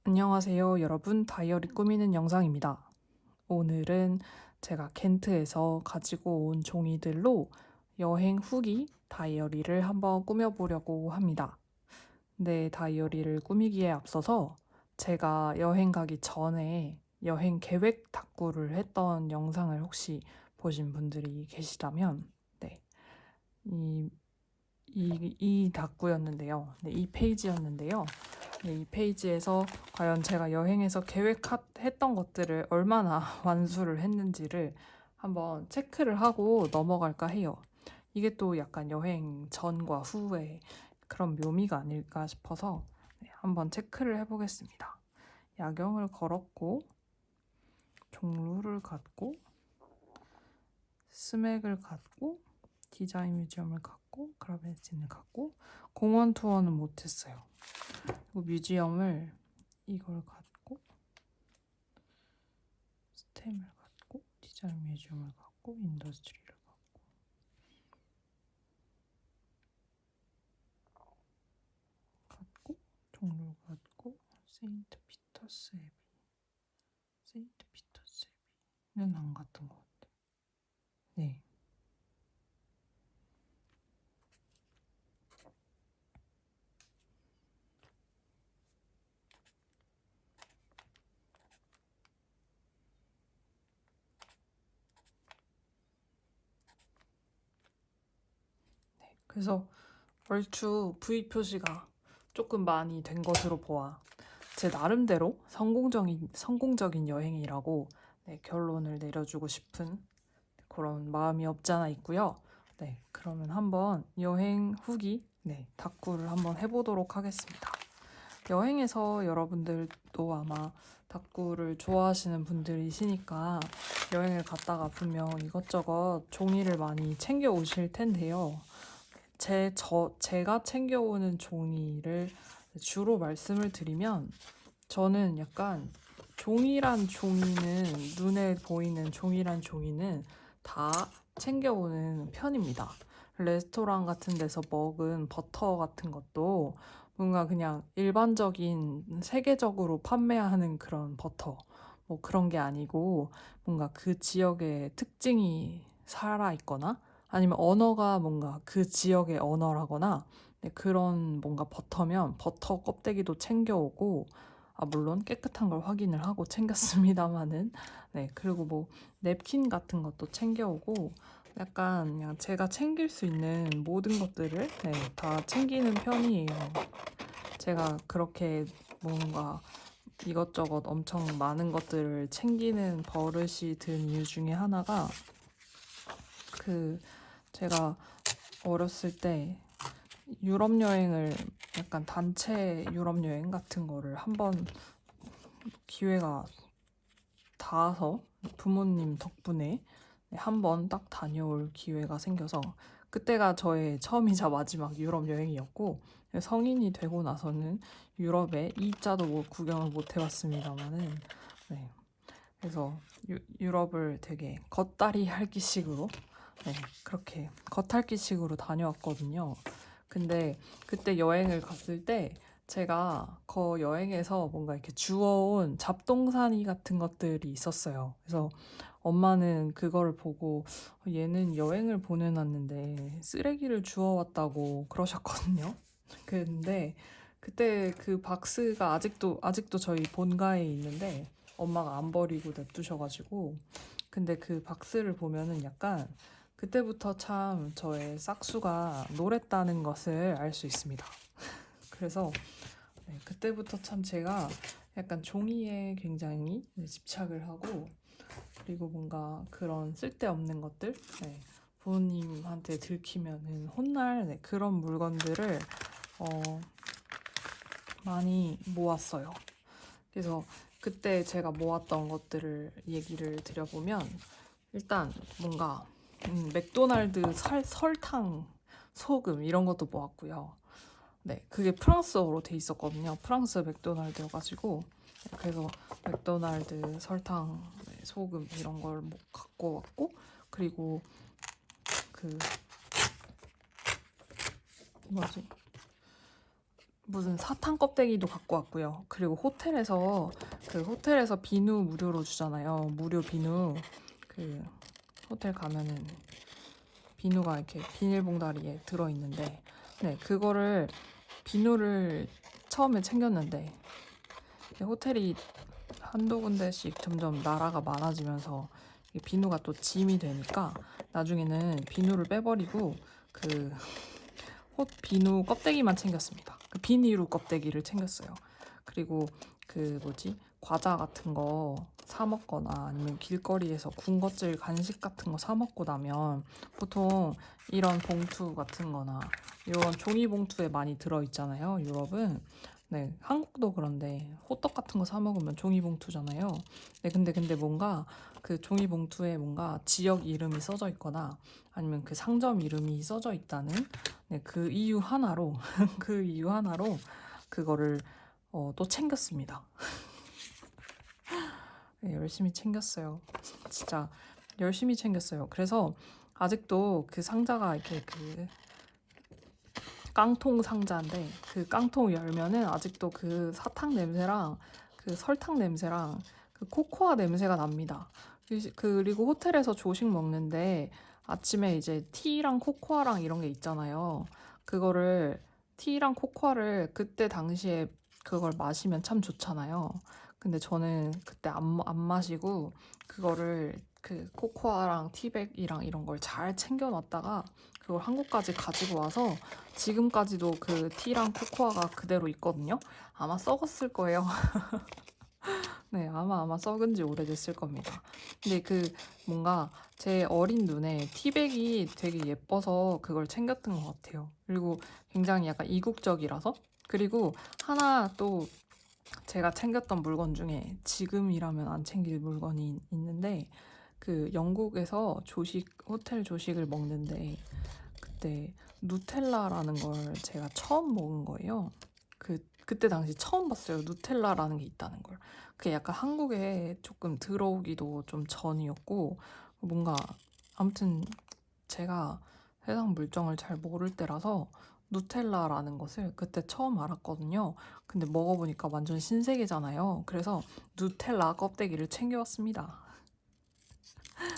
안녕하세요, 여러분. 다이어리 꾸미는 영상입니다. 오늘은 제가 겐트에서 가지고 온 종이들로 여행 후기 다이어리를 한번 꾸며보려고 합니다. 근데 다이어리를 꾸미기에 앞서서 제가 여행 가기 전에 여행 계획 답구를 했던 영상을 혹시 보신 분들이 계시다면, 네, 이, 이 답구였는데요. 네, 이 페이지였는데요. 네, 이 페이지에서 과연 제가 여행에서 계획했던 것들을 얼마나 완수를 했는지를 한번 체크를 하고 넘어갈까 해요. 이게 또 약간 여행 전과 후의 그런 묘미가 아닐까 싶어서 네, 한번 체크를 해보겠습니다. 야경을 걸었고, 종로를 갔고, 스맥을 갔고, 디자인 뮤지엄을 갔고, 그라베신을 갔고, 공원 투어는 못했어요. 그리고 뮤지엄을 이걸 갔고, 스템을 갔고, 디자인 뮤지엄을 갔고, 인더스트리를 갔고, 종로를 갔고, 세인트 피터스 앱이, 세인트 피터스 앱이는 안 갔던 것 같아요. 네. 그래서 얼추 V 표시가 조금 많이 된 것으로 보아 제 나름대로 성공적인 여행이라고 네, 결론을 내려주고 싶은 그런 마음이 없잖아 있고요. 네, 그러면 한번 여행 후기 다꾸를 한번 해보도록 하겠습니다. 여행에서 여러분들도 아마 다꾸를 좋아하시는 분들이시니까 여행을 갔다가 분명 이것저것 종이를 많이 챙겨 오실 텐데요. 제가 챙겨오는 종이를 주로 말씀을 드리면 저는 약간 눈에 보이는 종이란 종이는 다 챙겨오는 편입니다. 레스토랑 같은 데서 먹은 버터 같은 것도 뭔가 그냥 일반적인 세계적으로 판매하는 그런 버터 뭐 그런 게 아니고 뭔가 그 지역의 특징이 살아있거나 아니면 언어가 뭔가 그 지역의 언어라거나 네, 그런 뭔가 버터면 버터 껍데기도 챙겨오고 물론 깨끗한 걸 확인을 하고 챙겼습니다마는 네, 그리고 뭐 냅킨 같은 것도 챙겨오고 약간 그냥 제가 챙길 수 있는 모든 것들을 네, 다 챙기는 편이에요. 제가 그렇게 뭔가 이것저것 엄청 많은 것들을 챙기는 버릇이 든 이유 중에 하나가 그 제가 어렸을 때 유럽 여행을 약간 단체 유럽 여행 같은 거를 한번 기회가 닿아서 부모님 덕분에 한 번 딱 다녀올 기회가 생겨서 그때가 저의 처음이자 마지막 유럽 여행이었고 성인이 되고 나서는 유럽에 2자도 뭐 구경을 못 해봤습니다만은 네. 그래서 유럽을 되게 겉다리 핥기식으로 네, 그렇게 겉핥기식으로 다녀왔거든요. 근데 그때 여행을 갔을 때 제가 그 여행에서 뭔가 이렇게 주워온 잡동사니 같은 것들이 있었어요. 그래서 엄마는 그거를 보고 얘는 여행을 보내놨는데 쓰레기를 주워왔다고 그러셨거든요. 근데 그때 그 박스가 아직도 저희 본가에 있는데 엄마가 안 버리고 냅두셔가지고 근데 그 박스를 보면은 약간 그때부터 참 저의 싹수가 노랬다는 것을 알 수 있습니다. 그래서 네, 그때부터 참 제가 약간 종이에 굉장히 집착을 하고 그리고 뭔가 그런 쓸데없는 것들 부모님한테 들키면은 혼날 그런 물건들을 어, 많이 모았어요. 그래서 그때 제가 모았던 것들을 얘기를 드려보면 일단 뭔가 맥도날드 설탕, 소금 이런 것도 모았고요. 네, 그게 프랑스어로 돼 있었거든요. 프랑스 맥도날드여가지고 그래서 맥도날드 설탕, 소금 이런 걸 갖고 왔고 그리고 그 뭐지? 무슨 사탕 껍데기도 갖고 왔고요. 그리고 호텔에서 비누 무료로 주잖아요. 무료 비누. 그 호텔 가면은 비누가 이렇게 비닐봉다리에 들어있는데, 네, 그거를 비누를 처음에 챙겼는데 호텔이 한두 군데씩 점점 나라가 많아지면서 비누가 또 짐이 되니까 나중에는 비누를 빼버리고 그 비누 껍데기만 챙겼습니다. 그 비닐로 껍데기를 챙겼어요. 그리고 그 뭐지? 과자 같은 거 사 먹거나 아니면 길거리에서 군것질 간식 같은 거 사 먹고 나면 보통 이런 봉투 같은 거나 이런 종이 봉투에 많이 들어 있잖아요. 유럽은. 네, 한국도 그런데 호떡 같은 거 사 먹으면 종이 봉투잖아요. 네, 근데 뭔가 그 종이 봉투에 뭔가 지역 이름이 써져 있거나 아니면 그 상점 이름이 써져 있다는, 네, 그 이유 하나로 그 이유 하나로 그거를 또 챙겼습니다. 네, 열심히 챙겼어요. 진짜 열심히 챙겼어요. 그래서 아직도 그 상자가 이렇게 그 깡통 상자인데 그 깡통 열면은 아직도 그 사탕 냄새랑 그 설탕 냄새랑 그 코코아 냄새가 납니다. 그리고 호텔에서 조식 먹는데 아침에 이제 티랑 코코아랑 이런 게 있잖아요. 그거를 티랑 코코아를 그때 당시에 그걸 마시면 참 좋잖아요. 근데 저는 그때 안 마시고 그거를 그 코코아랑 티백이랑 이런 걸 잘 챙겨놨다가 그걸 한국까지 가지고 와서 지금까지도 그 티랑 코코아가 그대로 있거든요. 아마 썩었을 거예요. 네, 아마 썩은 지 오래됐을 겁니다. 근데 그 뭔가 제 어린 눈에 티백이 되게 예뻐서 그걸 챙겼던 것 같아요. 그리고 굉장히 약간 이국적이라서. 그리고 하나 또 제가 챙겼던 물건 중에 지금이라면 안 챙길 물건이 있는데, 그 영국에서 호텔 조식을 먹는데 그때 누텔라라는 걸 제가 처음 먹은 거예요. 그때 당시 처음 봤어요. 누텔라라는 게 있다는 걸. 그게 약간 한국에 조금 들어오기도 좀 전이었고, 뭔가, 아무튼 제가 세상 물정을 잘 모를 때라서 누텔라라는 것을 그때 처음 알았거든요. 근데 먹어보니까 완전 신세계잖아요. 그래서 누텔라 껍데기를 챙겨왔습니다.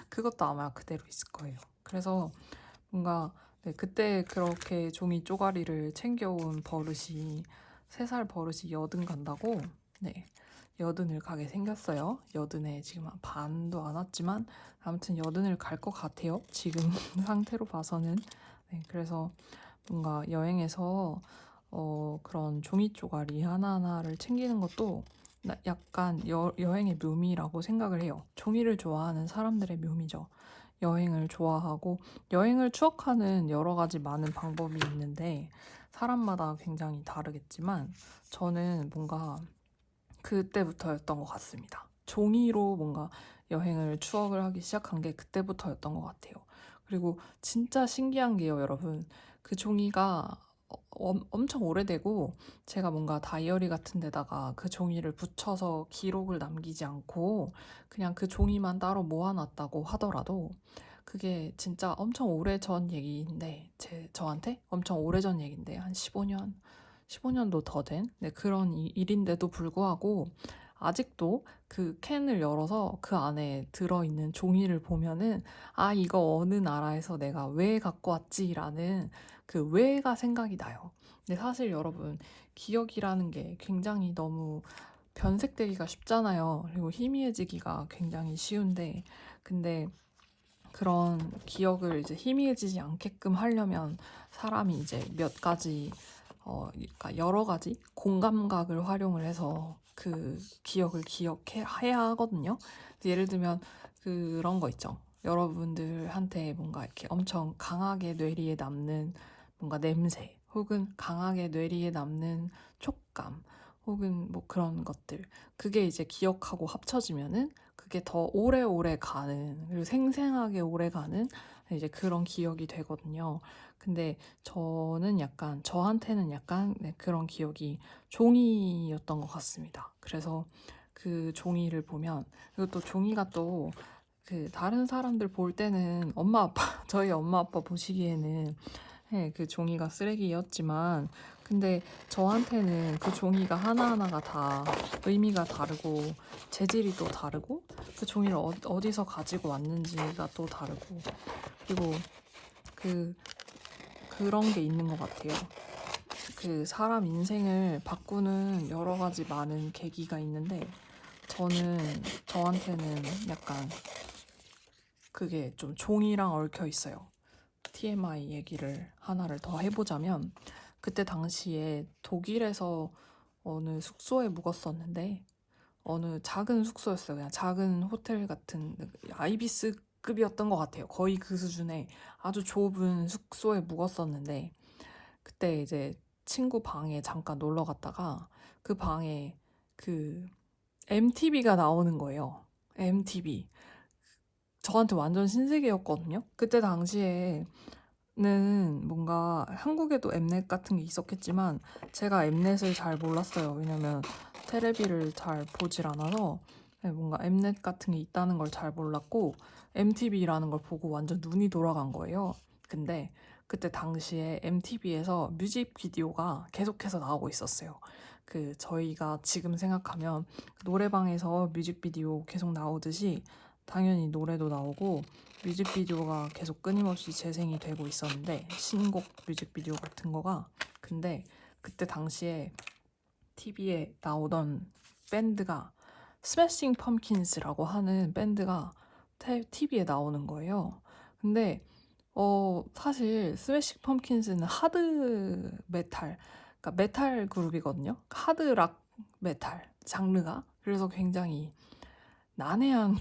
그것도 아마 그대로 있을 거예요. 그래서 뭔가, 네, 그때 그렇게 종이 쪼가리를 챙겨온 버릇이 3살 버릇이 여든 간다고, 네, 여든을 가게 생겼어요. 여든에 지금 반도 안 왔지만 아무튼 여든을 갈 것 같아요. 지금 상태로 봐서는. 네, 그래서 뭔가 여행에서 그런 종이 쪼가리 하나하나를 챙기는 것도 약간 여행의 묘미라고 생각을 해요. 종이를 좋아하는 사람들의 묘미죠. 여행을 좋아하고 여행을 추억하는 여러 가지 많은 방법이 있는데 사람마다 굉장히 다르겠지만 저는 뭔가 그때부터였던 것 같습니다. 종이로 뭔가 여행을 추억을 하기 시작한 게 그때부터였던 것 같아요. 그리고 진짜 신기한 게요, 여러분. 그 종이가 엄청 오래되고 제가 뭔가 다이어리 같은 데다가 그 종이를 붙여서 기록을 남기지 않고 그냥 그 종이만 따로 모아놨다고 하더라도 그게 진짜 엄청 오래전 얘기인데 저한테 엄청 오래전 얘기인데 한 15년도 더 된, 네, 그런 일인데도 불구하고 아직도 그 캔을 열어서 그 안에 들어있는 종이를 보면은 아, 이거 어느 나라에서 내가 왜 갖고 왔지라는 그 왜가 생각이 나요. 근데 사실 여러분, 기억이라는 게 굉장히 너무 변색되기가 쉽잖아요. 그리고 희미해지기가 굉장히 쉬운데, 근데 그런 기억을 이제 희미해지지 않게끔 하려면 사람이 이제 몇 가지, 그러니까 여러 가지 공감각을 활용을 해서 그 기억을 기억해야 하거든요. 예를 들면 그런 거 있죠. 여러분들한테 뭔가 이렇게 엄청 강하게 뇌리에 남는 뭔가 냄새, 혹은 강하게 뇌리에 남는 촉감, 혹은 뭐 그런 것들. 그게 이제 기억하고 합쳐지면은 그게 더 오래오래 가는, 그리고 생생하게 오래 가는 이제 그런 기억이 되거든요. 근데 저한테는 약간 네, 그런 기억이 종이였던 것 같습니다. 그래서 그 종이를 보면, 그리고 또 종이가 또 그 다른 사람들 볼 때는 저희 엄마 아빠 보시기에는 네, 그 종이가 쓰레기였지만 근데 저한테는 그 종이가 하나하나가 다 의미가 다르고 재질이 또 다르고 그 종이를 어디서 가지고 왔는지가 또 다르고 그리고 그 그런 게 있는 것 같아요. 그 사람 인생을 바꾸는 여러 가지 많은 계기가 있는데 저한테는 약간 그게 좀 종이랑 얽혀 있어요. TMI 얘기를 하나를 더 해보자면 그때 당시에 독일에서 어느 숙소에 묵었었는데 어느 작은 숙소였어요. 그냥 작은 호텔 같은 아이비스급이었던 것 같아요. 거의 그 수준의 아주 좁은 숙소에 묵었었는데 그때 이제 친구 방에 잠깐 놀러 갔다가 그 방에 그 MTV가 나오는 거예요. MTV. 저한테 완전 신세계였거든요. 그때 당시에는 뭔가 한국에도 엠넷 같은 게 있었겠지만 제가 엠넷을 잘 몰랐어요. 왜냐면 테레비를 잘 보질 않아서 뭔가 엠넷 같은 게 있다는 걸 잘 몰랐고 MTV라는 걸 보고 완전 눈이 돌아간 거예요. 근데 그때 당시에 MTV에서 뮤직비디오가 계속해서 나오고 있었어요. 그 저희가 지금 생각하면 노래방에서 뮤직비디오 계속 나오듯이 당연히 노래도 나오고 뮤직비디오가 계속 끊임없이 재생이 되고 있었는데 신곡 뮤직비디오 같은 거가 근데 그때 당시에 TV에 나오던 밴드가 스매싱 펌킨스라고 하는 밴드가 TV에 나오는 거예요. 근데 사실 스매싱 펌킨스는 하드 메탈, 그러니까 메탈 그룹이거든요. 하드 락 메탈 장르가. 그래서 굉장히 난해한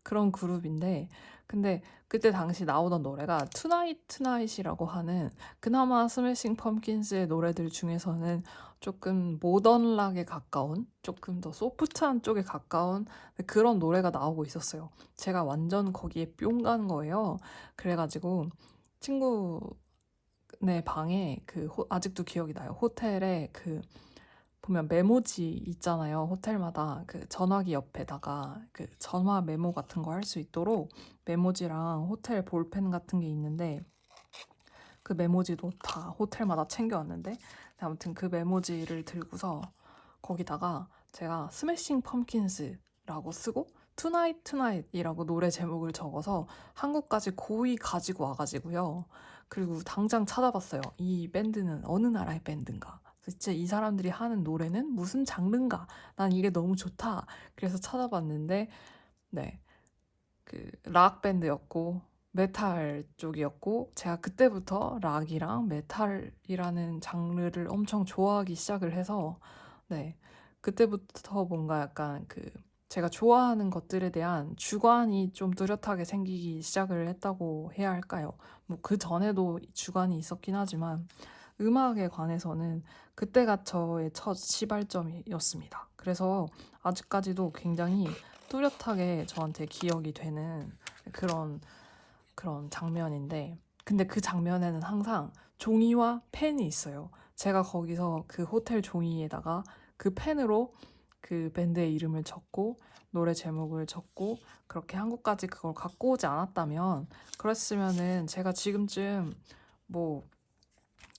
그런 그룹인데 근데 그때 당시 나오던 노래가 투나잇 투나잇이라고 하는 그나마 스매싱 펌킨스의 노래들 중에서는 조금 모던 락에 가까운 조금 더 소프트한 쪽에 가까운 그런 노래가 나오고 있었어요. 제가 완전 거기에 뿅 간 거예요. 그래가지고 친구네 방에 아직도 기억이 나요. 호텔에 보면 메모지 있잖아요. 호텔마다 그 전화기 옆에다가 그 전화 메모 같은 거 할 수 있도록 메모지랑 호텔 볼펜 같은 게 있는데 그 메모지도 다 호텔마다 챙겨왔는데 아무튼 그 메모지를 들고서 거기다가 제가 스매싱 펌킨스라고 쓰고 투나잇 투나잇이라고 노래 제목을 적어서 한국까지 고이 가지고 와가지고요. 그리고 당장 찾아봤어요. 이 밴드는 어느 나라의 밴드인가? 대체 이 사람들이 하는 노래는 무슨 장르인가? 난 이게 너무 좋다. 그래서 찾아봤는데 네, 그 락 밴드였고 메탈 쪽이었고 제가 그때부터 락이랑 메탈이라는 장르를 엄청 좋아하기 시작을 해서 네, 그때부터 뭔가 약간 제가 좋아하는 것들에 대한 주관이 좀 뚜렷하게 생기기 시작을 했다고 해야 할까요? 뭐 그 전에도 주관이 있었긴 하지만 음악에 관해서는 그때가 저의 첫 시발점이었습니다. 그래서 아직까지도 굉장히 뚜렷하게 저한테 기억이 되는 그런 장면인데 근데 그 장면에는 항상 종이와 펜이 있어요. 제가 거기서 그 호텔 종이에다가 그 펜으로 그 밴드의 이름을 적고 노래 제목을 적고 그렇게 한국까지 그걸 갖고 오지 않았다면 그랬으면은 제가 지금쯤 뭐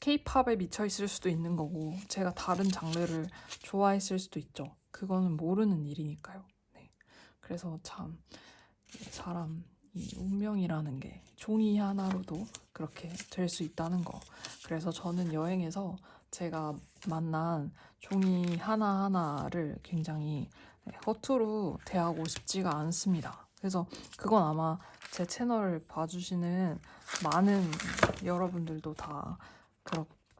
케이팝에 미쳐 있을 수도 있는 거고 제가 다른 장르를 좋아했을 수도 있죠. 그거는 모르는 일이니까요. 네. 그래서 참 사람 이 운명이라는 게 종이 하나로도 그렇게 될 수 있다는 거. 그래서 저는 여행에서 제가 만난 종이 하나하나를 굉장히 허투루 대하고 싶지가 않습니다. 그래서 그건 아마 제 채널을 봐주시는 많은 여러분들도 다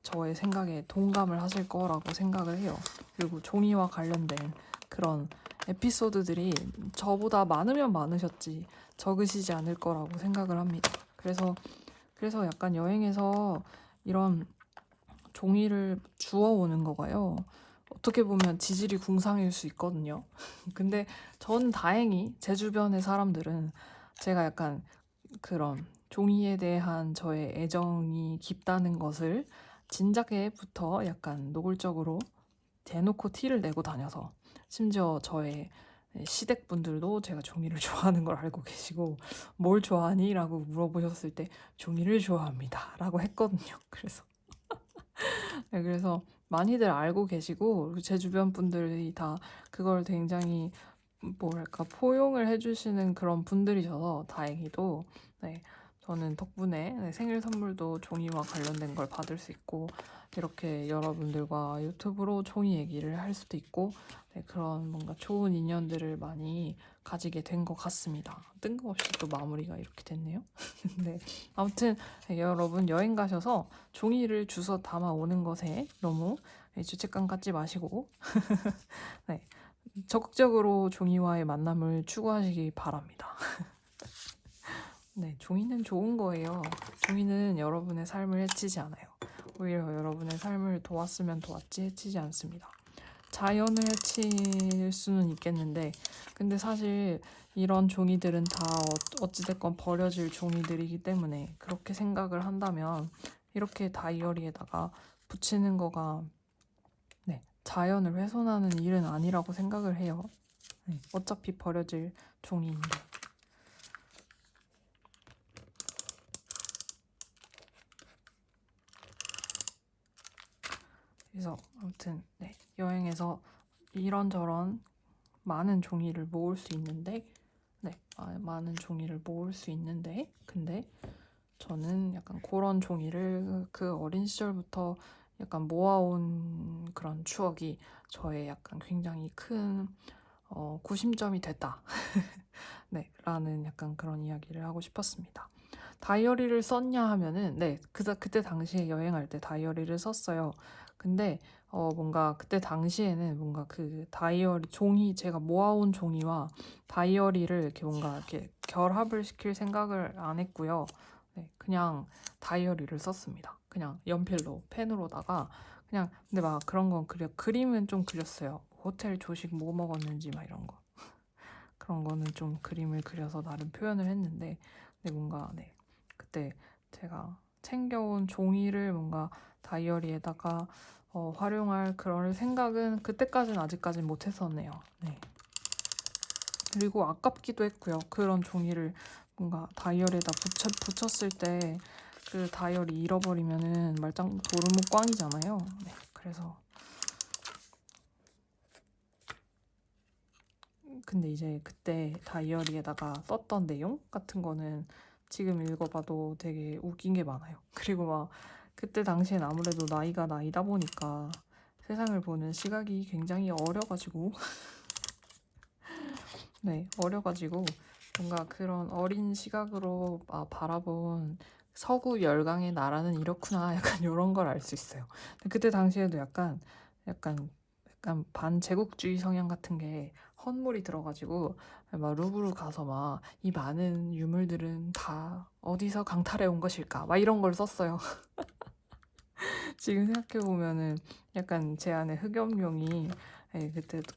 저의 생각에 동감을 하실 거라고 생각을 해요. 그리고 종이와 관련된 그런 에피소드들이 저보다 많으면 많으셨지 적으시지 않을 거라고 생각을 합니다. 그래서 약간 여행에서 이런 종이를 주워오는 거가요. 어떻게 보면 지질이 궁상일 수 있거든요. 근데 저는 다행히 제 주변의 사람들은 제가 약간 그런 종이에 대한 저의 애정이 깊다는 것을 진작에부터 약간 노골적으로 대놓고 티를 내고 다녀서 심지어 저의 시댁분들도 제가 종이를 좋아하는 걸 알고 계시고 뭘 좋아하니? 라고 물어보셨을 때 종이를 좋아합니다 라고 했거든요. 그래서 많이들 알고 계시고 제 주변 분들이 다 그걸 굉장히 뭐랄까 포용을 해주시는 그런 분들이셔서 다행히도 네, 저는 덕분에 생일 선물도 종이와 관련된 걸 받을 수 있고 이렇게 여러분들과 유튜브로 종이 얘기를 할 수도 있고 그런 뭔가 좋은 인연들을 많이 가지게 된 것 같습니다. 뜬금없이 또 마무리가 이렇게 됐네요. 네, 아무튼 여러분 여행 가셔서 종이를 주워 담아 오는 것에 너무 죄책감 갖지 마시고 네, 적극적으로 종이와의 만남을 추구하시기 바랍니다. 네, 종이는 좋은 거예요. 종이는 여러분의 삶을 해치지 않아요. 오히려 여러분의 삶을 도왔으면 도왔지 해치지 않습니다. 자연을 해칠 수는 있겠는데 근데 사실 이런 종이들은 다 어찌됐건 버려질 종이들이기 때문에 그렇게 생각을 한다면 이렇게 다이어리에다가 붙이는 거가 네, 자연을 훼손하는 일은 아니라고 생각을 해요. 네, 어차피 버려질 종이인데. 그래서 아무튼 네, 여행에서 이런저런 많은 종이를 모을 수 있는데 많은 종이를 모을 수 있는데 근데 저는 약간 그런 종이를 그 어린 시절부터 약간 모아온 그런 추억이 저의 약간 굉장히 큰 구심점이 됐다. 네, 라는 약간 그런 이야기를 하고 싶었습니다. 다이어리를 썼냐 하면은 그때 당시에 여행할 때 다이어리를 썼어요. 근데 뭔가 그때 당시에는 뭔가 그 다이어리 종이 제가 모아온 종이와 다이어리를 이렇게 뭔가 이렇게 결합을 시킬 생각을 안 했고요. 네, 그냥 다이어리를 썼습니다. 그냥 연필로 펜으로다가 그냥 근데 막 그런 건 그림은 좀 그렸어요. 호텔 조식 뭐 먹었는지 막 이런 거. 그런 거는 좀 그림을 그려서 나름 표현을 했는데 근데 뭔가 그때 제가 챙겨온 종이를 뭔가 다이어리에다가 활용할 그런 생각은 그때까지는 아직까지는 못했었네요. 네. 그리고 아깝기도 했고요. 그런 종이를 뭔가 다이어리에다 붙였을 때 그 다이어리 잃어버리면은 말짱 도루묵 꽝이잖아요. 네. 그래서 근데 이제 그때 다이어리에다가 썼던 내용 같은 거는 지금 읽어봐도 되게 웃긴 게 많아요. 그리고 막 그때 당시엔 아무래도 나이가 나이다 보니까 세상을 보는 시각이 굉장히 어려가지고 어려가지고 뭔가 그런 어린 시각으로 바라본 서구 열강의 나라는 이렇구나 약간 이런 걸 알 수 있어요. 근데 그때 당시에도 약간 반제국주의 성향 같은 게 헌물이 들어가지고 막 루브르 가서 막 이 많은 유물들은 다 어디서 강탈해 온 것일까 막 이런 걸 썼어요. 지금 생각해 보면은 약간 제 안에 흑염룡이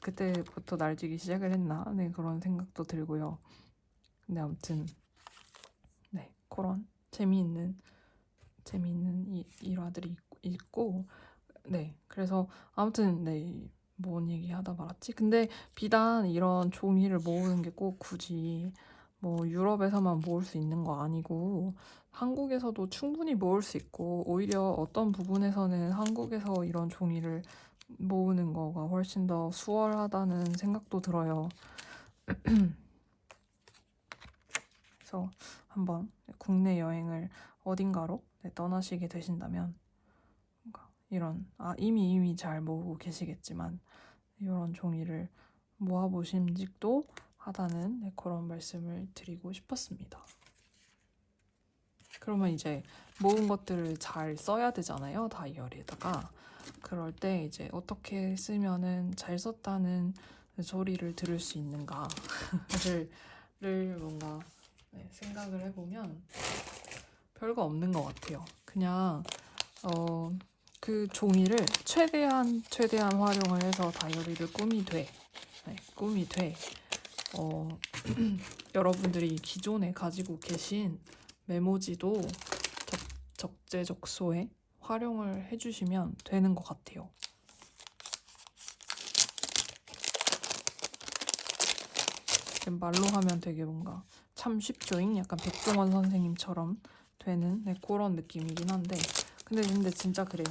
그때부터 날뛰기 시작을 했나 그런 생각도 들고요. 근데 아무튼 그런 재미있는 일화들이 있고 그래서 아무튼 뭔 얘기 하다 말았지? 근데 비단 이런 종이를 모으는 게 꼭 굳이 뭐 유럽에서만 모을 수 있는 거 아니고 한국에서도 충분히 모을 수 있고 오히려 어떤 부분에서는 한국에서 이런 종이를 모으는 거가 훨씬 더 수월하다는 생각도 들어요. 그래서 한번 국내 여행을 어딘가로 떠나시게 되신다면 이런 이미 잘 모으고 계시겠지만 이런 종이를 모아보심직도 하다는 그런 말씀을 드리고 싶었습니다. 그러면 이제 모은 것들을 잘 써야 되잖아요, 다이어리에다가. 그럴 때 이제 어떻게 쓰면은 잘 썼다는 소리를 들을 수 있는가를 뭔가 생각을 해보면 별거 없는 것 같아요. 그냥 그 종이를 최대한 활용을 해서 다이어리를 꿈이 돼. 여러분들이 기존에 가지고 계신 메모지도 적재적소에 활용을 해주시면 되는 것 같아요. 말로 하면 되게 뭔가 참 쉽죠잉? 약간 백종원 선생님처럼 되는 그런 느낌이긴 한데 근데 진짜 그래요.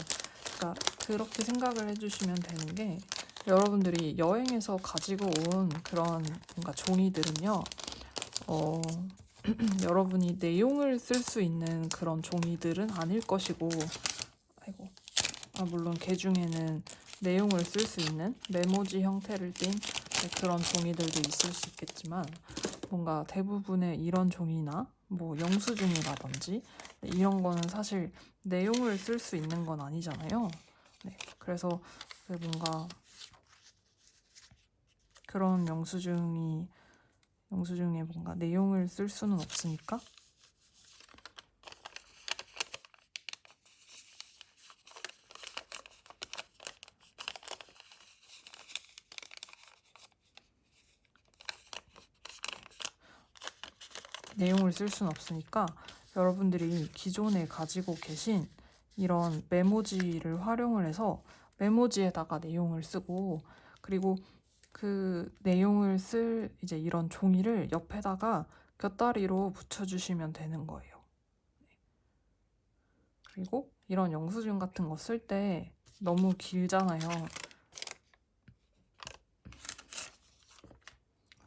그러니까 그렇게 생각을 해주시면 되는 게 여러분들이 여행에서 가지고 온 그런 뭔가 종이들은요. 여러분이 내용을 쓸 수 있는 그런 종이들은 아닐 것이고 아이고 물론 개 중에는 내용을 쓸 수 있는 메모지 형태를 띤 그런 종이들도 있을 수 있겠지만 뭔가 대부분의 이런 종이나 뭐 영수증이라든지 이런 거는 사실 내용을 쓸 수 있는 건 아니잖아요. 그래서 뭔가 그런 영수증에 뭔가 내용을 쓸 수는 없으니까 여러분들이 기존에 가지고 계신 이런 메모지를 활용을 해서 메모지에다가 내용을 쓰고 그리고 그 내용을 쓸 이제 이런 종이를 옆에다가 곁다리로 붙여주시면 되는 거예요. 그리고 이런 영수증 같은 거 쓸 때 너무 길잖아요.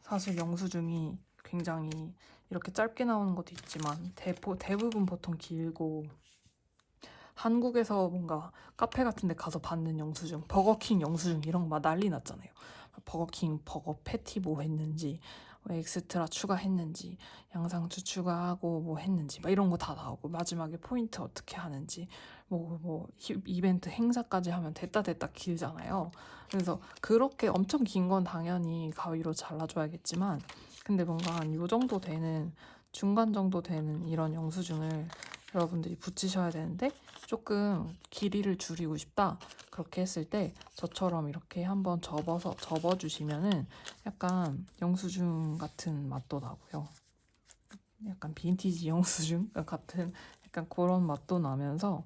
사실 영수증이 굉장히 이렇게 짧게 나오는 것도 있지만 대부분 보통 길고 한국에서 뭔가 카페 같은 데 가서 받는 영수증, 버거킹 영수증 이런 거 막 난리 났잖아요. 버거킹 버거 패티 뭐 했는지, 뭐 엑스트라 추가했는지, 양상추 추가하고 뭐 했는지 막 이런 거 다 나오고 마지막에 포인트 어떻게 하는지 뭐 이벤트 행사까지 하면 됐다 길잖아요. 그래서 그렇게 엄청 긴 건 당연히 가위로 잘라줘야겠지만 근데 뭔가 한 요 정도 되는 중간 정도 되는 이런 영수증을 여러분들이 붙이셔야 되는데 조금 길이를 줄이고 싶다 그렇게 했을 때 저처럼 이렇게 한번 접어주시면은 약간 영수증 같은 맛도 나고요. 약간 빈티지 영수증 같은 약간 그런 맛도 나면서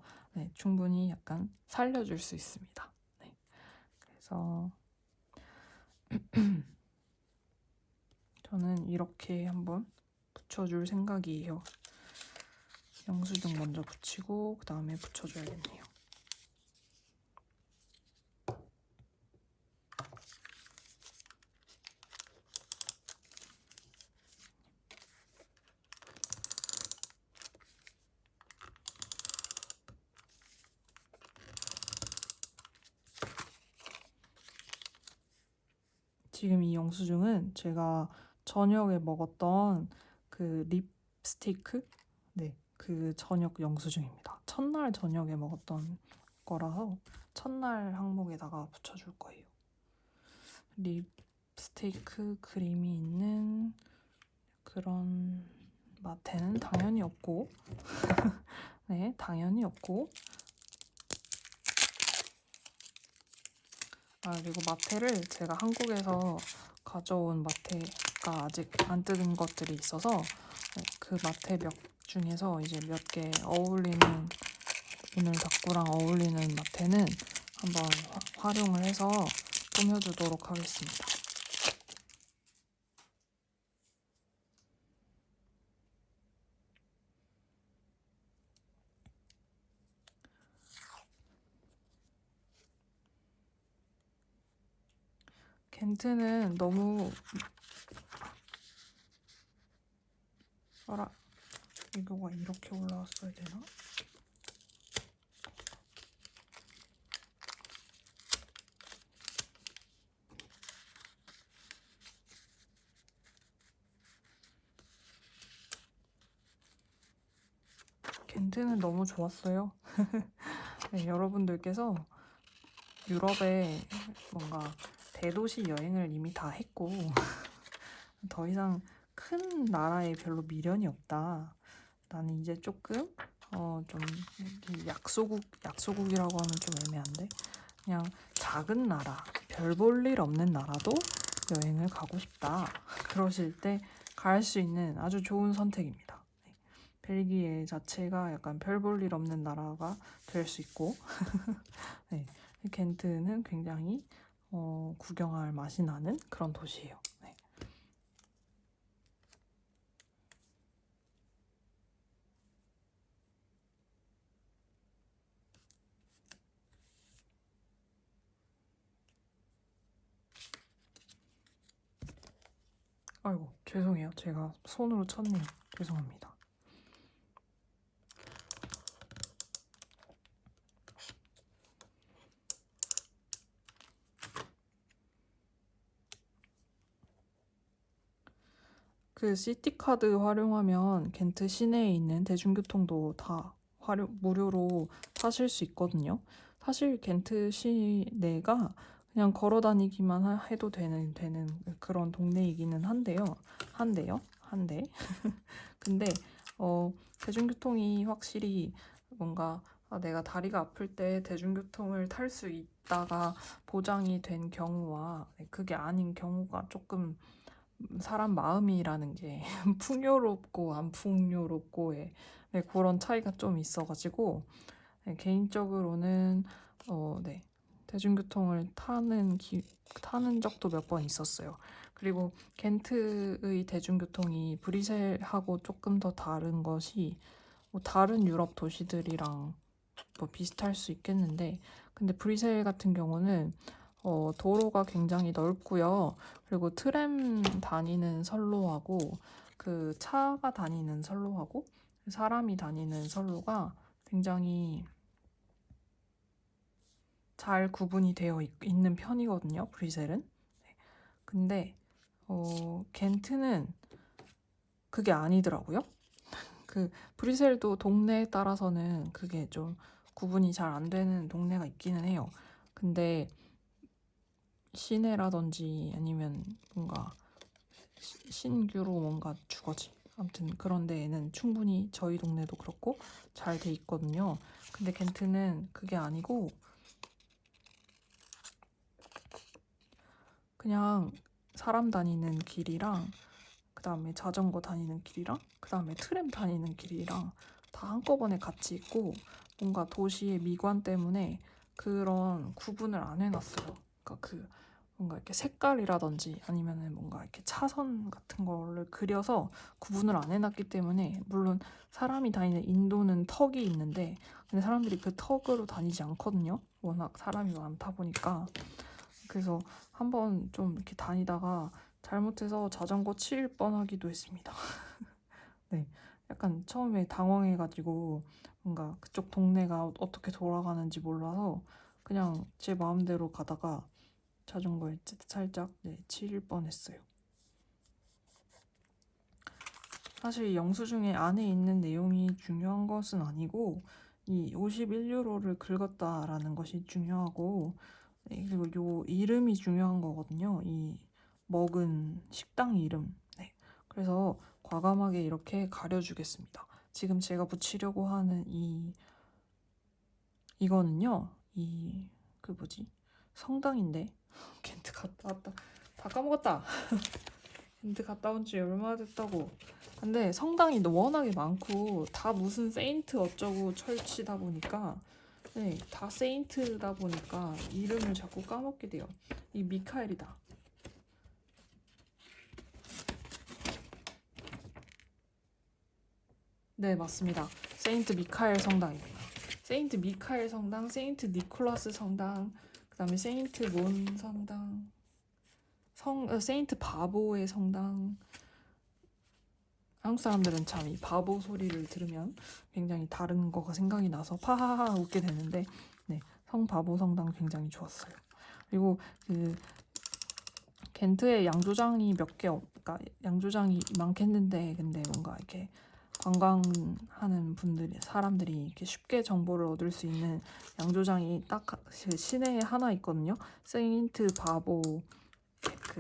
충분히 약간 살려줄 수 있습니다. 그래서 저는 이렇게 한번 붙여줄 생각이에요. 영수증 먼저 붙이고 그 다음에 붙여줘야겠네요. 지금 이 영수증은 제가 저녁에 먹었던 그 립스티크? 그 저녁 영수증입니다. 첫날 저녁에 먹었던 거라서 첫날 항목에다가 붙여줄 거예요. 립스티크 크림이 있는 그런 마테는 당연히 없고 당연히 없고 그리고 마테를 제가 한국에서 가져온 마테가 아직 안 뜯은 것들이 있어서 그 마테 몇 중에서 이제 몇 개 어울리는 오늘 닭구랑 어울리는 마테는 한번 활용을 해서 꾸며주도록 하겠습니다. 겐트는 너무 이거가 이렇게 올라왔어야 되나? 겐트는 너무 좋았어요. 여러분들께서 유럽에 뭔가 대도시 여행을 이미 다 했고 더 이상 큰 나라에 별로 미련이 없다. 나는 이제 조금 좀 약소국이라고 하면 좀 애매한데 그냥 작은 나라, 별 볼 일 없는 나라도 여행을 가고 싶다. 그러실 때 갈 수 있는 아주 좋은 선택입니다. 벨기에 자체가 약간 별 볼 일 없는 나라가 될 수 있고 겐트는 굉장히 구경할 맛이 나는 그런 도시예요. 아이고, 죄송해요. 제가 손으로 쳤네요. 죄송합니다. 그 시티카드 활용하면 겐트 시내에 있는 대중교통도 다 무료로 타실 수 있거든요. 사실 겐트 시내가 그냥 걸어 다니기만 해도 되는 그런 동네이기는 한데. 근데 대중교통이 확실히 뭔가 내가 다리가 아플 때 대중교통을 탈 수 있다가 보장이 된 경우와 그게 아닌 경우가 조금 사람 마음이라는 게 풍요롭고 안 풍요롭고의 그런 차이가 좀 있어가지고 개인적으로는 네, 대중교통을 타는 적도 몇 번 있었어요. 그리고 겐트의 대중교통이 브뤼셀하고 조금 더 다른 것이 뭐 다른 유럽 도시들이랑 뭐 비슷할 수 있겠는데 근데 브뤼셀 같은 경우는 도로가 굉장히 넓고요. 그리고 트램 다니는 선로하고 그 차가 다니는 선로하고 사람이 다니는 선로가 굉장히 잘 구분이 되어 있는 편이거든요. 브뤼셀은. 근데 겐트는 그게 아니더라고요. 그 브뤼셀도 동네에 따라서는 그게 좀 구분이 잘 안 되는 동네가 있기는 해요. 근데 시내라든지 아니면 뭔가 신규로 뭔가 주거지. 아무튼 그런 데에는 충분히 저희 동네도 그렇고 잘 돼 있거든요. 근데 겐트는 그게 아니고 그냥 사람 다니는 길이랑 그 다음에 자전거 다니는 길이랑 그 다음에 트램 다니는 길이랑 다 한꺼번에 같이 있고 뭔가 도시의 미관 때문에 그런 구분을 안 해놨어요. 그러니까 그 뭔가 이렇게 색깔이라든지 아니면은 뭔가 이렇게 차선 같은 거를 그려서 구분을 안 해놨기 때문에 물론 사람이 다니는 인도는 턱이 있는데 근데 사람들이 그 턱으로 다니지 않거든요. 워낙 사람이 많다 보니까 그래서 한번 좀 이렇게 다니다가 잘못해서 자전거 치일 뻔하기도 했습니다. 네, 약간 처음에 당황해가지고 뭔가 그쪽 동네가 어떻게 돌아가는지 몰라서 그냥 제 마음대로 가다가 자전거에 살짝 치일 뻔했어요. 사실 영수증의 안에 있는 내용이 중요한 것은 아니고 이 51유로를 긁었다라는 것이 중요하고 그리고 요 이름이 중요한 거거든요. 이 먹은 식당 이름. 네. 그래서 과감하게 이렇게 가려주겠습니다. 지금 제가 붙이려고 하는 이거는요. 그 뭐지? 성당인데 겐트 갔다 왔다. 다 까먹었다. 겐트 갔다 온 지 얼마나 됐다고. 근데 성당이 워낙에 많고 다 무슨 세인트 어쩌고 철치다 보니까 네, 다 세인트다 보니까 이름을 자꾸 까먹게 돼요. 이 미카엘이다. 네, 맞습니다. 세인트 미카엘 성당입니다. 세인트 미카엘 성당, 세인트 니콜라스 성당, 그다음에 세인트 몬 성당, 세인트 바보의 성당. 한국 사람들은 참 이 바보 소리를 들으면 굉장히 다른 거가 생각이 나서 파하하 웃게 되는데, 네, 성바보 성당 굉장히 좋았어요. 그리고 그 겐트에 양조장이 그러니까 양조장이 많겠는데, 근데 뭔가 이렇게 관광하는 사람들이 이렇게 쉽게 정보를 얻을 수 있는 양조장이 딱 시내에 하나 있거든요. 세인트 바보,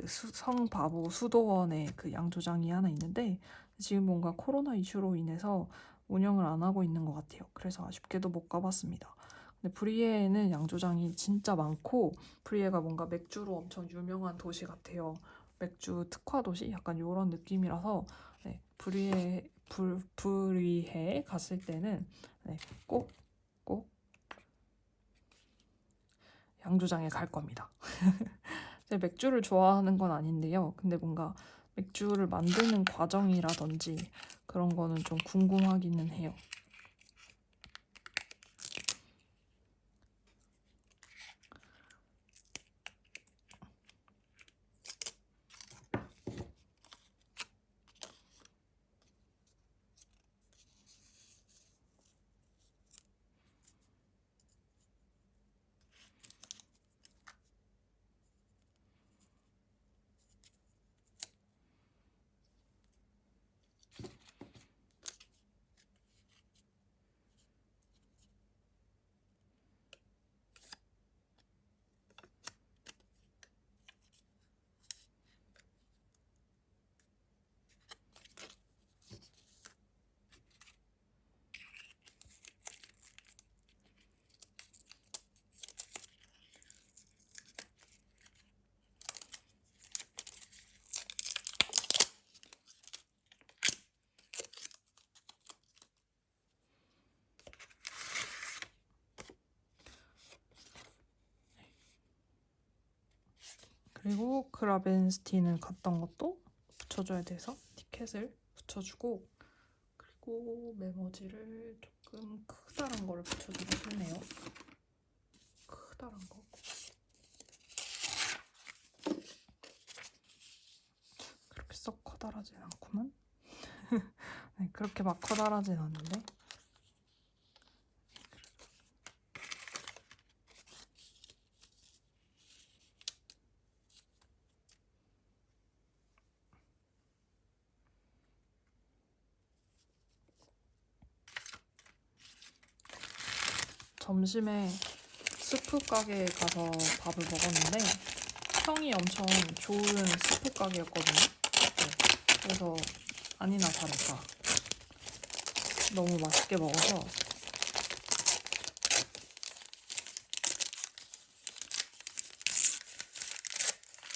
성 바보 수도원에 그 양조장이 하나 있는데, 지금 뭔가 코로나 이슈로 인해서 운영을 안 하고 있는 것 같아요. 그래서 아쉽게도 못 가봤습니다. 근데 브리에에는 양조장이 진짜 많고, 브리에가 뭔가 맥주로 엄청 유명한 도시 같아요. 맥주 특화 도시? 약간 이런 느낌이라서, 네, 브리에 갔을 때는 네, 꼭 양조장에 갈 겁니다. 제가 맥주를 좋아하는 건 아닌데요. 근데 뭔가 맥주를 만드는 과정이라든지 그런 거는 좀 궁금하기는 해요. 그리고 그라벤스틴을 갔던 것도 붙여줘야 돼서 티켓을 붙여주고, 그리고 메모지를 조금 크다란 걸 붙여주기 싫네요. 크다란 거. 그렇게 썩 커다랗진 않구만. 네, 그렇게 막 커다랗진 않는데. 점심에 스프 가게에 가서 밥을 먹었는데 평이 엄청 좋은 스프 가게였거든요. 네, 그래서 아니나 다를까 너무 맛있게 먹어서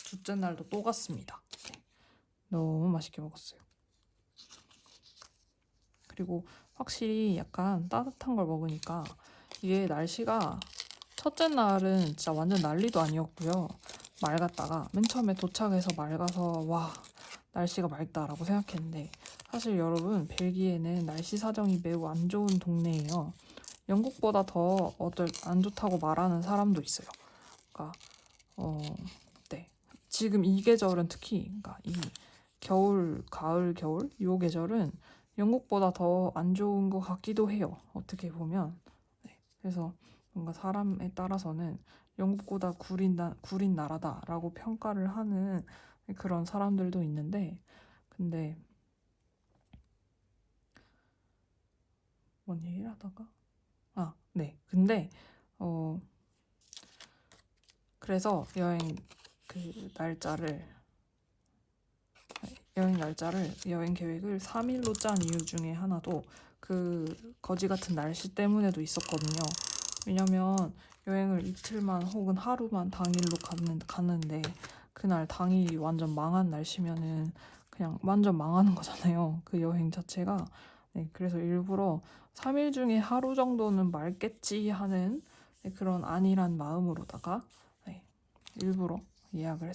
둘째 날도 또 갔습니다. 네, 너무 맛있게 먹었어요. 그리고 확실히 약간 따뜻한 걸 먹으니까 이게 날씨가 첫째 날은 진짜 완전 난리도 아니었고요. 맑았다가 맨 처음에 도착해서 맑아서 와, 날씨가 맑다라고 생각했는데 사실 여러분, 벨기에는 날씨 사정이 매우 안 좋은 동네예요. 영국보다 더 안 좋다고 말하는 사람도 있어요. 그러니까 네. 지금 이 계절은 특히 그러니까 이 겨울, 가을, 겨울 이 계절은 영국보다 더 안 좋은 것 같기도 해요. 어떻게 보면. 네. 그래서 뭔가 사람에 따라서는 영국보다 구린 나라다라고 평가를 하는 그런 사람들도 있는데, 근데 뭔 얘기를 하다가 네. 근데 그래서 여행 계획을 3일로 짠 이유 중에 하나도 그 거지 같은 날씨 때문에도 있었거든요. 왜냐면 여행을 이틀만 혹은 하루만 당일로 갔는데 그날 당일이 완전 망한 날씨면은 그냥 완전 망하는 거잖아요. 그 여행 자체가. 네, 그래서 일부러 3일 중에 하루 정도는 맑겠지 하는 그런 안일한 마음으로다가 네, 일부러 예약을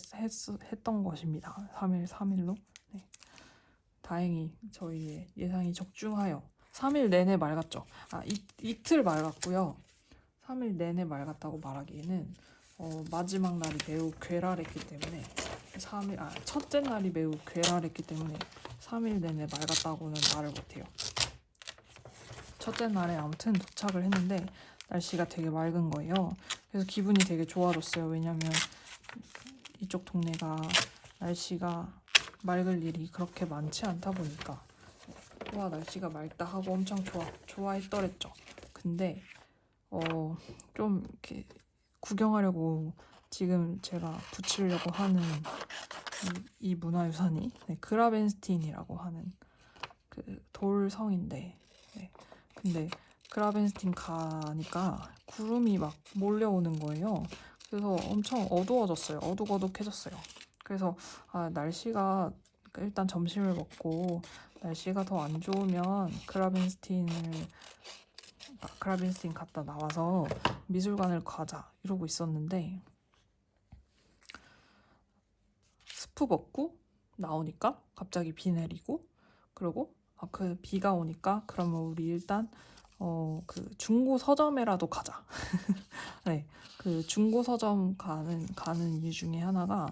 했던 것입니다. 3일로. 네. 다행히 저희의 예상이 적중하여 3일 내내 맑았죠. 이틀 맑았고요. 3일 내내 맑았다고 말하기에는 마지막 날이 매우 괴랄했기 때문에 첫째 날이 매우 괴랄했기 때문에 3일 내내 맑았다고는 말을 못해요. 첫째 날에 아무튼 도착을 했는데 날씨가 되게 맑은 거예요. 그래서 기분이 되게 좋아졌어요. 왜냐면 이쪽 동네가 날씨가 맑을 일이 그렇게 많지 않다 보니까 와, 날씨가 맑다 하고 엄청 좋아했더랬죠. 근데 좀 이렇게 구경하려고 지금 제가 붙이려고 하는 이 문화유산이 그라벤스틴이라고 하는 그 돌성인데, 네. 근데 그라벤스틴 가니까 구름이 막 몰려오는 거예요. 그래서 엄청 어두워졌어요. 어둑어둑해졌어요. 그래서 날씨가 일단 점심을 먹고 날씨가 더 안 좋으면 그라벤스틴 갔다 나와서 미술관을 가자 이러고 있었는데 스프 먹고 나오니까 갑자기 비 내리고, 그리고 그 비가 오니까 그러면 우리 일단 그 중고 서점에라도 가자. 네, 그 중고 서점 가는 이유 중에 하나가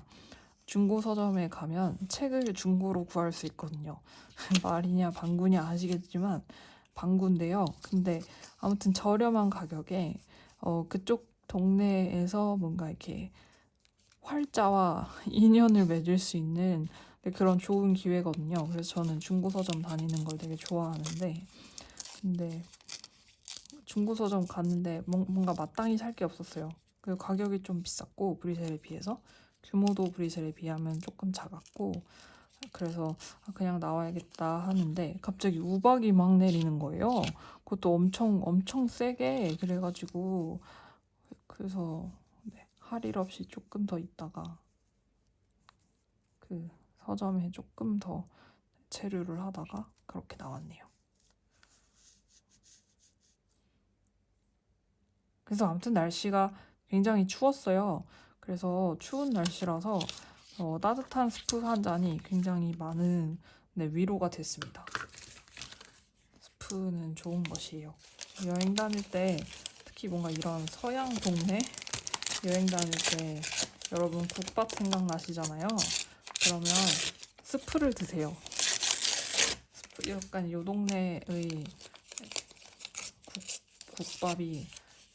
중고 서점에 가면 책을 중고로 구할 수 있거든요. 말이냐 방구냐 아시겠지만 방구인데요. 근데 아무튼 저렴한 가격에 그쪽 동네에서 뭔가 이렇게 활자와 인연을 맺을 수 있는 그런 좋은 기회거든요. 그래서 저는 중고 서점 다니는 걸 되게 좋아하는데, 근데 중고 서점 갔는데 뭔가 마땅히 살 게 없었어요. 그리고 가격이 좀 비쌌고 브뤼셀에 비해서 규모도 브뤼셀에 비하면 조금 작았고, 그래서 그냥 나와야겠다 하는데 갑자기 우박이 막 내리는 거예요. 그것도 엄청 세게. 그래가지고 그래서 할 일 없이 조금 더 있다가 그 서점에 조금 더 체류를 하다가 그렇게 나왔네요. 그래서 아무튼 날씨가 굉장히 추웠어요. 그래서 추운 날씨라서 따뜻한 스프 한 잔이 굉장히 많은 위로가 됐습니다. 스프는 좋은 것이에요. 여행 다닐 때 특히 뭔가 이런 서양 동네 여행 다닐 때 여러분 국밥 생각나시잖아요. 그러면 스프를 드세요. 스프, 약간 요 동네의 국밥이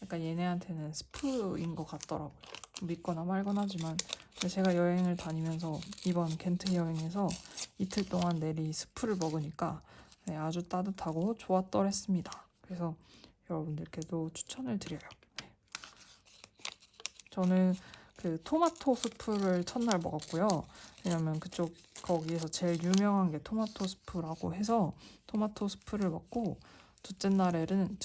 약간 얘네한테는 스프인 것 같더라고요. 믿거나 말거나 하지만 제가 여행을 다니면서 이번 겐트 여행에서 이틀 동안 내리 스프를 먹으니까 아주 따뜻하고 좋았더랬습니다. 그래서 여러분들께도 추천을 드려요. 저는 그 토마토 스프를 첫날 먹었고요. 왜냐면 거기에서 제일 유명한 게 토마토 스프라고 해서 토마토 스프를 먹고 둘째 날에는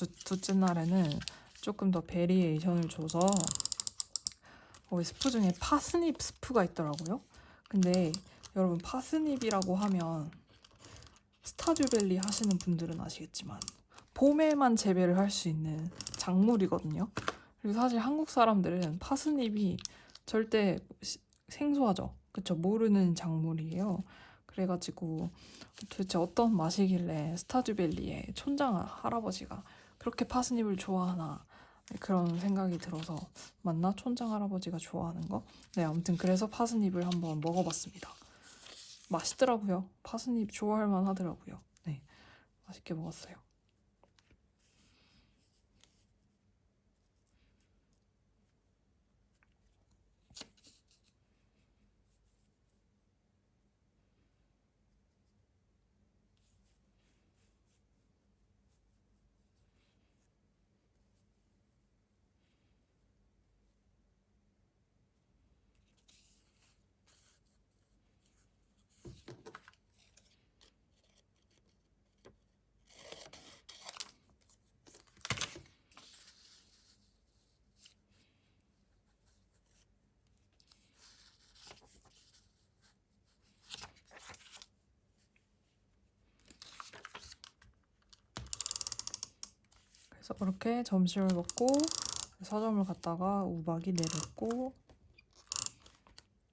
조금 더 베리에이션을 줘서 거기 스프 중에 파스닙 스프가 있더라고요. 근데 여러분 파스닙이라고 하면 스타듀밸리 하시는 분들은 아시겠지만 봄에만 재배를 할 수 있는 작물이거든요. 그리고 사실 한국 사람들은 파스닙이 절대 생소하죠. 그쵸? 모르는 작물이에요. 그래가지고 도대체 어떤 맛이길래 스타듀밸리의 촌장 할아버지가 그렇게 파스닙을 좋아하나 그런 생각이 들어서 맞나? 촌장 할아버지가 좋아하는 거? 네, 아무튼 그래서 파스닙을 한번 먹어봤습니다. 맛있더라고요. 파스닙 좋아할 만 하더라고요. 네, 맛있게 먹었어요. 그래서 그렇게 점심을 먹고 서점을 갔다가 우박이 내렸고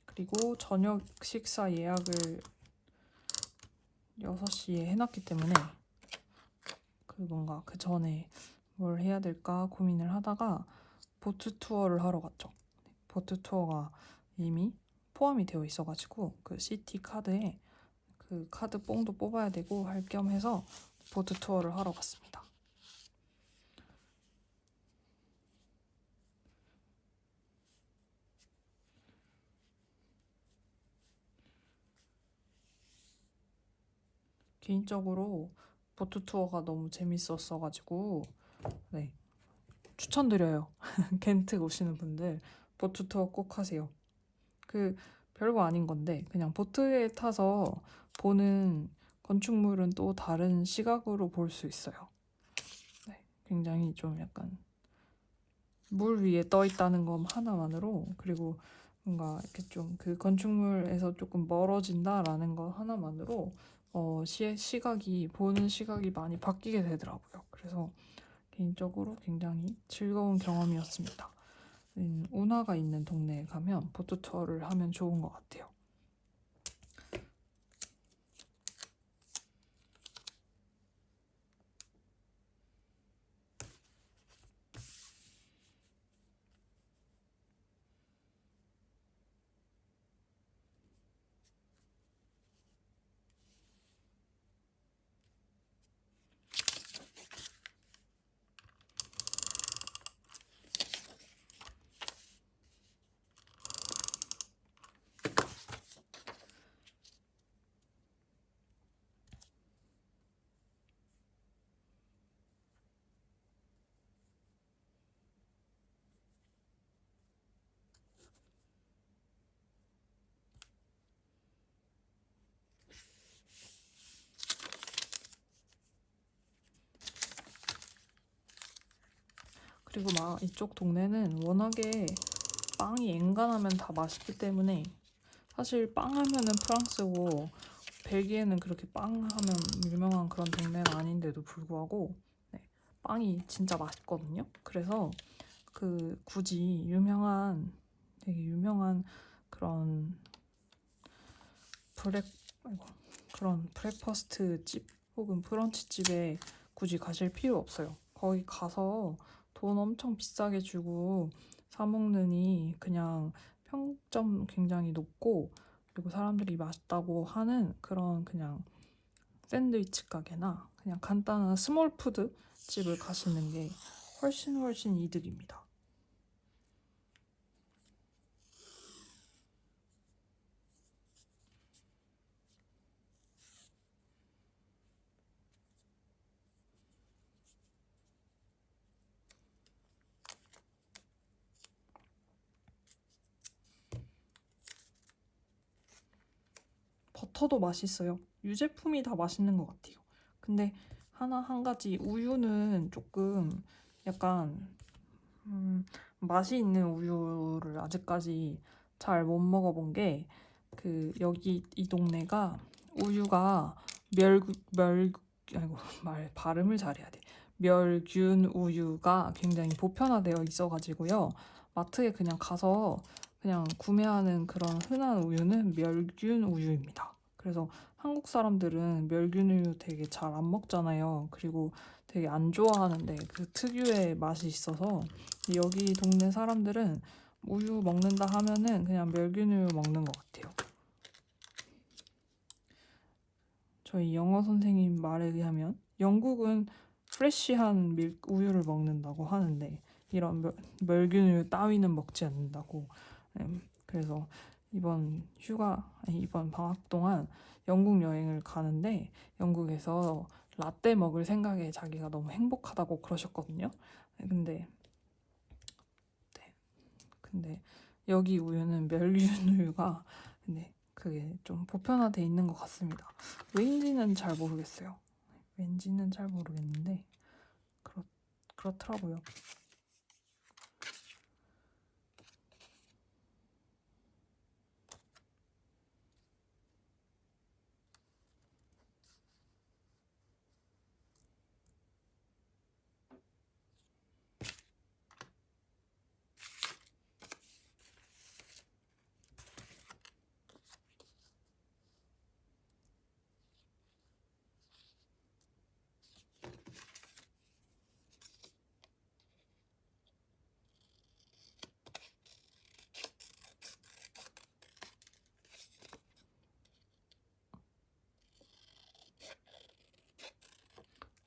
그리고 저녁 식사 예약을 6시에 해놨기 때문에 뭔가 그 전에 뭘 해야 될까 고민을 하다가 보트 투어를 하러 갔죠. 보트 투어가 이미 포함이 되어 있어가지고 그 시티 카드에 그 카드 뽕도 뽑아야 되고 할 겸 해서 보트 투어를 하러 갔습니다. 개인적으로 보트 투어가 너무 재밌었어가지고 네, 추천드려요. 겐트 오시는 분들 보트 투어 꼭 하세요. 그 별거 아닌 건데 그냥 보트에 타서 보는 건축물은 또 다른 시각으로 볼 수 있어요. 네, 굉장히 좀 약간 물 위에 떠 있다는 것 하나만으로 그리고 뭔가 이렇게 좀 그 건축물에서 조금 멀어진다라는 것 하나만으로 시각이 보는 시각이 많이 바뀌게 되더라고요. 그래서 개인적으로 굉장히 즐거운 경험이었습니다. 운하가 있는 동네에 가면 보트 투어를 하면 좋은 것 같아요. 그리고 막 이쪽 동네는 워낙에 빵이 엔간하면 다 맛있기 때문에 사실 빵 하면은 프랑스고 벨기에는 그렇게 빵 하면 유명한 그런 동네가 아닌데도 불구하고 네, 빵이 진짜 맛있거든요. 그래서 굳이 유명한 되게 유명한 그런 그런 브렉퍼스트 집 혹은 브런치 집에 굳이 가실 필요 없어요. 거기 가서 돈 엄청 비싸게 주고 사 먹느니 그냥 평점 굉장히 높고, 그리고 사람들이 맛있다고 하는 그런 그냥 샌드위치 가게나 그냥 간단한 스몰 푸드 집을 가시는 게 훨씬 이득입니다. 버터도 맛있어요. 유제품이 다 맛있는 것 같아요. 근데 한 가지 우유는 조금 약간 맛이 있는 우유를 아직까지 잘 못 먹어본 게, 여기 이 동네가 우유가 아이고 말 발음을 잘해야 돼. 멸균 우유가 굉장히 보편화되어 있어가지고요. 마트에 그냥 가서 그냥 구매하는 그런 흔한 우유는 멸균 우유입니다. 그래서 한국 사람들은 멸균 우유 되게 잘 안 먹잖아요. 그리고 되게 안 좋아하는데 그 특유의 맛이 있어서 여기 동네 사람들은 우유 먹는다 하면은 그냥 멸균우유 먹는 것 같아요. 저희 영어 선생님 말에 의하면 영국은 프레쉬한 우유를 먹는다고 하는데 이런 멸균우유 따위는 먹지 않는다고. 그래서 이번 방학 동안 영국 여행을 가는데 영국에서 라떼 먹을 생각에 자기가 너무 행복하다고 그러셨거든요. 근데 근데 여기 우유는 멸균우유가 근데 그게 좀 보편화돼 있는 것 같습니다. 왠지는 잘 모르겠어요. 왠지는 잘 모르겠는데 그렇더라고요.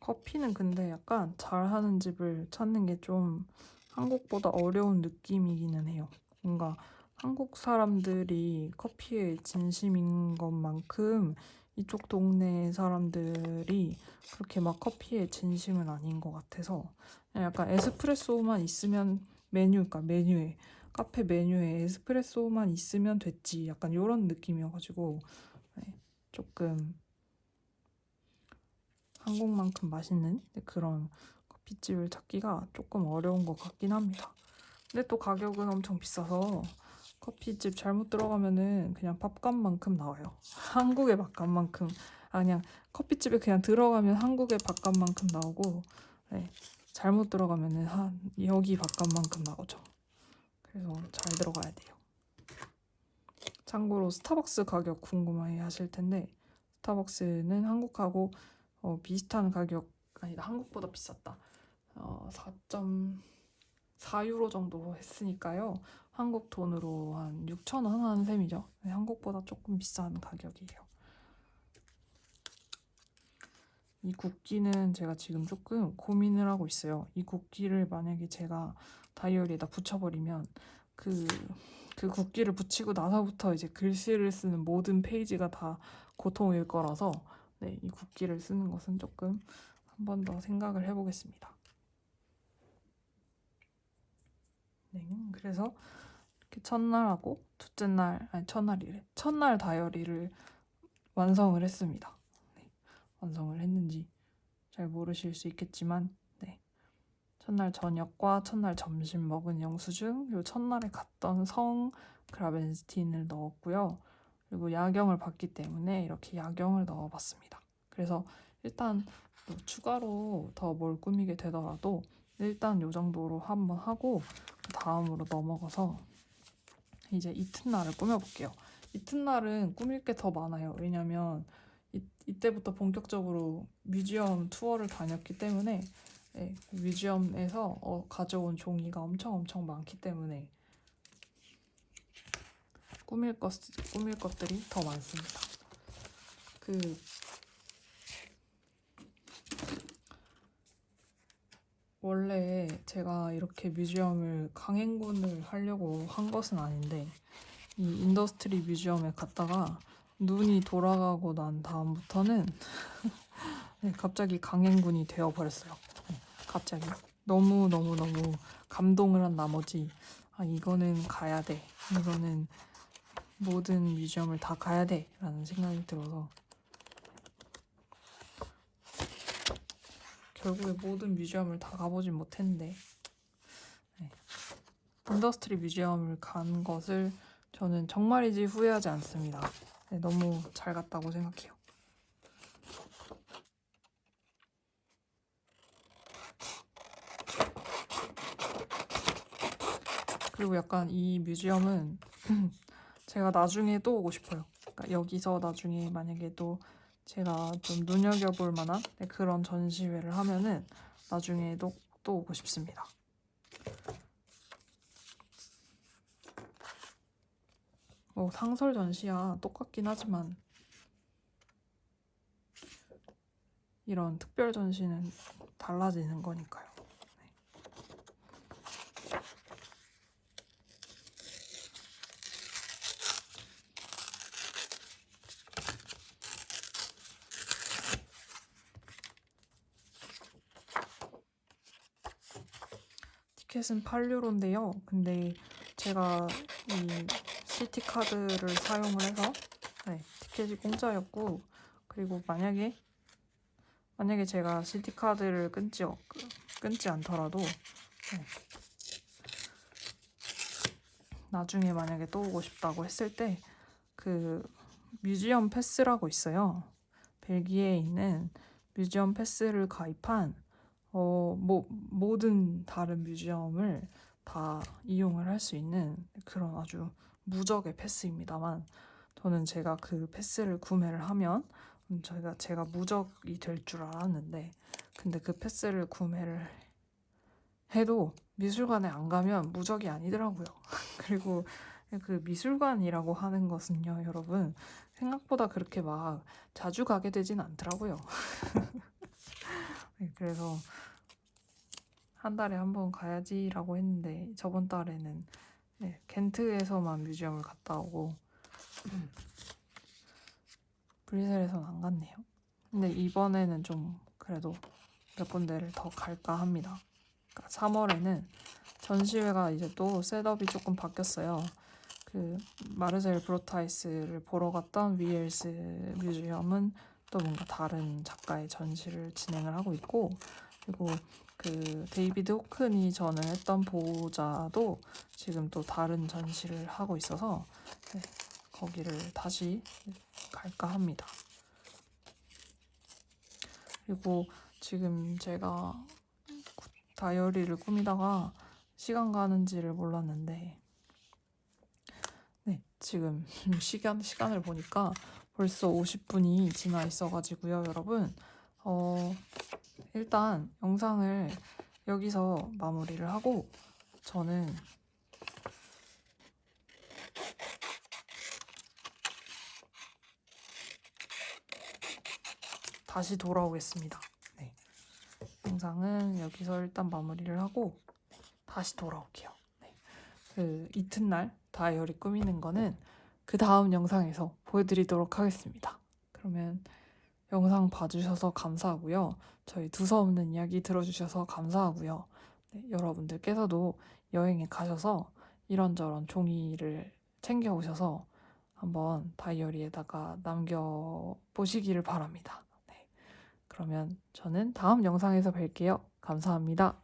커피는 근데 약간 잘하는 집을 찾는 게 좀 한국보다 어려운 느낌이기는 해요. 뭔가 한국 사람들이 커피에 진심인 것만큼 이쪽 동네 사람들이 그렇게 막 커피에 진심은 아닌 것 같아서 그냥 약간 에스프레소만 있으면 그러니까 메뉴에 카페 메뉴에 에스프레소만 있으면 됐지 약간 이런 느낌이어가지고 네, 조금 한국만큼 맛있는 그런 커피집을 찾기가 조금 어려운 것 같긴 합니다. 근데 또 가격은 엄청 비싸서 커피집 잘못 들어가면은 그냥 밥값만큼 나와요. 한국의 밥값만큼. 그냥 커피집에 그냥 들어가면 한국의 밥값만큼 나오고, 네, 잘못 들어가면은 여기 밥값만큼 나오죠. 그래서 잘 들어가야 돼요. 참고로 스타벅스 가격 궁금해 하실 텐데, 스타벅스는 한국하고 비슷한 가격, 아니다, 한국보다 비쌌다. 4.4유로 정도 했으니까요. 한국 돈으로 한 6,000원 하는 셈이죠. 네, 한국보다 조금 비싼 가격이에요. 이 국기는 제가 지금 조금 고민을 하고 있어요. 이 국기를 만약에 제가 다이어리에다 붙여버리면 그, 그 국기를 붙이고 나서부터 이제 글씨를 쓰는 모든 페이지가 다 고통일 거라서 네, 이 국기를 쓰는 것은 조금 한 번 더 생각을 해보겠습니다. 네, 그래서 이렇게 첫날하고 둘째 날, 아니 첫날이래. 첫날 다이어리를 완성을 했습니다. 네, 완성을 했는지 잘 모르실 수 있겠지만, 네. 첫날 저녁과 첫날 점심 먹은 영수증, 그리고 첫날에 갔던 성 그라벤스틴을 넣었고요. 그리고 야경을 봤기 때문에 이렇게 야경을 넣어봤습니다. 그래서 일단 또 추가로 더 뭘 꾸미게 되더라도 일단 이 정도로 한번 하고 그 다음으로 넘어가서 이제 이튿날을 꾸며볼게요. 이튿날은 꾸밀 게 더 많아요. 왜냐면 이때부터 본격적으로 뮤지엄 투어를 다녔기 때문에 뮤지엄에서 가져온 종이가 엄청 많기 때문에 꾸밀 것들이 더 많습니다. 원래 제가 이렇게 뮤지엄을 강행군을 하려고 한 것은 아닌데 이 인더스트리 뮤지엄에 갔다가 눈이 돌아가고 난 다음부터는 갑자기 강행군이 되어버렸어요. 갑자기 너무 감동을 한 나머지 이거는 가야 돼. 이거는 모든 뮤지엄을 다 가야 돼 라는 생각이 들어서 결국에 모든 뮤지엄을 다 가보진 못했는데 인더스트리 뮤지엄을 간 것을 저는 정말이지 후회하지 않습니다. 너무 잘 갔다고 생각해요. 그리고 약간 이 뮤지엄은 제가 나중에 또 오고 싶어요. 그러니까 여기서 나중에 만약에 또 제가 좀 눈여겨볼 만한 그런 전시회를 하면은 나중에 또 오고 싶습니다. 상설 전시야 똑같긴 하지만 이런 특별 전시는 달라지는 거니까요. 티켓은 8유로인데요. 근데 제가 이 시티 카드를 사용을 해서 티켓이 공짜였고, 그리고 만약에 제가 시티 카드를 끊지 않더라도 나중에 만약에 또 오고 싶다고 했을 때 그 뮤지엄 패스라고 있어요. 벨기에에 있는 뮤지엄 패스를 가입한 모든 다른 뮤지엄을 다 이용을 할 수 있는 그런 아주 무적의 패스입니다만, 제가 그 패스를 구매를 하면 제가 무적이 될 줄 알았는데, 근데 그 패스를 구매를 해도 미술관에 안 가면 무적이 아니더라고요. 그리고 그 미술관이라고 하는 것은요, 여러분, 생각보다 그렇게 막 자주 가게 되진 않더라고요. 그래서 한 달에 한 번 가야지라고 했는데 저번 달에는 겐트에서만 뮤지엄을 갔다 오고 브뤼셀에서는 안 갔네요. 근데 이번에는 좀 그래도 몇 군데를 더 갈까 합니다. 그러니까 3월에는 전시회가 이제 또 셋업이 조금 바뀌었어요. 그 마르셀 브로타이스를 보러 갔던 위엘스 뮤지엄은 또 뭔가 다른 작가의 전시를 진행을 하고 있고, 그리고 그 데이비드 호크니 전을 했던 보호자도 지금 또 다른 전시를 하고 있어서 거기를 다시 갈까 합니다. 그리고 지금 제가 다이어리를 꾸미다가 시간 가는지를 몰랐는데 지금 시간을 보니까 벌써 50분이 지나 있어가지고요, 여러분. 일단 영상을 여기서 마무리를 하고 저는 다시 돌아오겠습니다. 영상은 여기서 일단 마무리를 하고 다시 돌아올게요. 그 이튿날 다이어리 꾸미는 거는 그 다음 영상에서 보여드리도록 하겠습니다. 그러면 영상 봐주셔서 감사하고요. 저희 두서없는 이야기 들어주셔서 감사하고요. 여러분들께서도 여행에 가셔서 이런저런 종이를 챙겨오셔서 한번 다이어리에다가 남겨보시기를 바랍니다. 그러면 저는 다음 영상에서 뵐게요. 감사합니다.